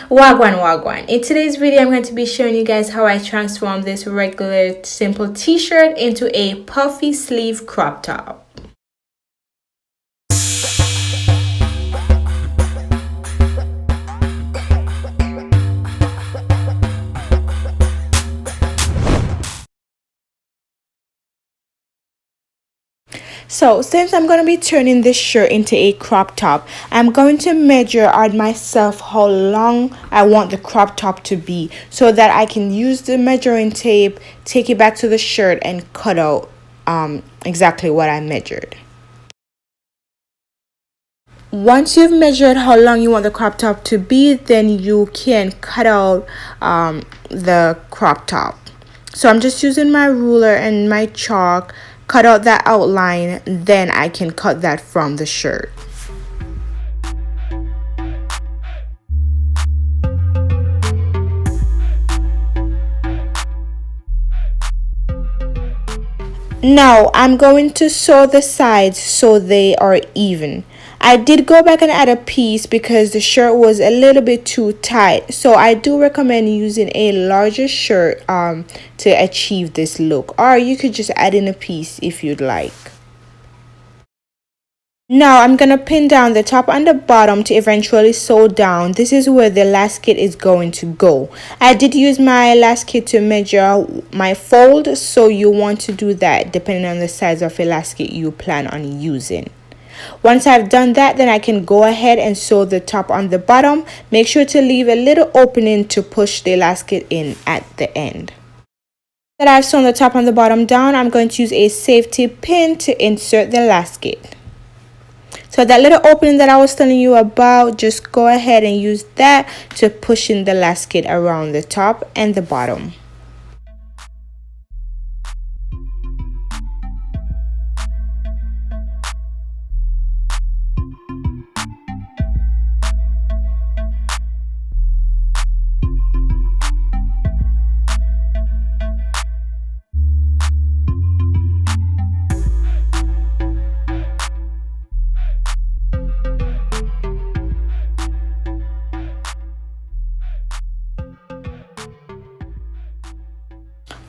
Wagwan. In today's video, I'm going to be showing you guys how I transform this regular simple t-shirt into a puffy sleeve crop top. So since I'm going to be turning this shirt into a crop top, I'm going to measure out myself how long I want the crop top to be so that I can use the measuring tape, take it back to the shirt and cut out exactly what I measured. Once you've measured how long you want the crop top to be, then you can cut out the crop top. So I'm just using my ruler and my chalk, cut out that outline, then I can cut that from the shirt. Now I'm going to sew the sides so they are even. I did go back and add a piece because the shirt was a little bit too tight, so I do recommend using a larger shirt to achieve this look, or you could just add in a piece if you'd like. Now I'm gonna pin down the top and the bottom to eventually sew down. This is where the elastic is going to go. I did use my elastic to measure my fold, so you want to do that depending on the size of elastic you plan on using. Once I've done that, then I can go ahead and sew the top on the bottom. Make sure to leave a little opening to push the elastic in at the end. That I've sewn the top and the bottom down, I'm going to use a safety pin to insert the elastic. So that little opening that I was telling you about, just go ahead and use that to push in the elastic around the top and the bottom.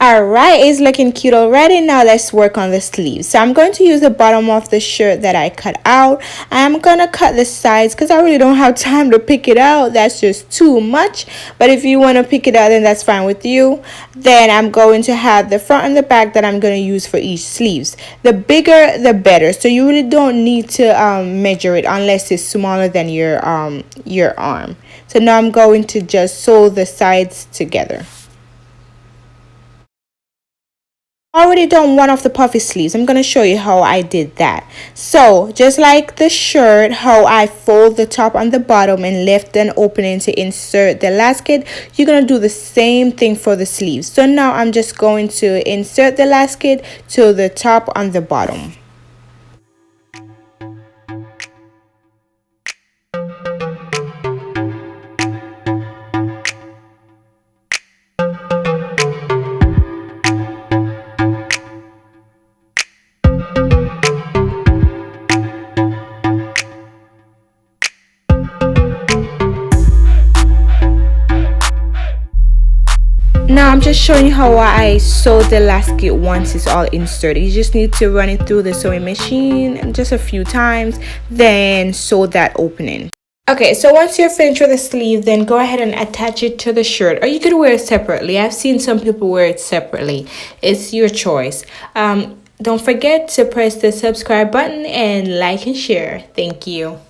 Alright, it's looking cute already. Now let's work on the sleeves. So I'm going to use the bottom of the shirt that I cut out. I'm gonna cut the sides because I really don't have time to pick it out. That's just too much. But if you want to pick it out, then that's fine with you. Then I'm going to have the front and the back that I'm going to use for each sleeves. The bigger the better, so you really don't need to measure it unless it's smaller than your arm. So now I'm going to just sew the sides together. Already done one of the puffy sleeves. I'm going to show you how I did that. So just like the shirt, how I fold the top and the bottom and left an opening to insert the elastic, you're going to do the same thing for the sleeves. So now I'm just going to insert the elastic to the top and the bottom. Now I'm just showing you how I sew the elastic once it's all inserted. You just need to run it through the sewing machine just a few times, then sew that opening. Okay, so once you're finished with the sleeve, then go ahead and attach it to the shirt, or you could wear it separately. I've seen some people wear it separately. It's your choice. Don't forget to press the subscribe button and like and share. Thank you.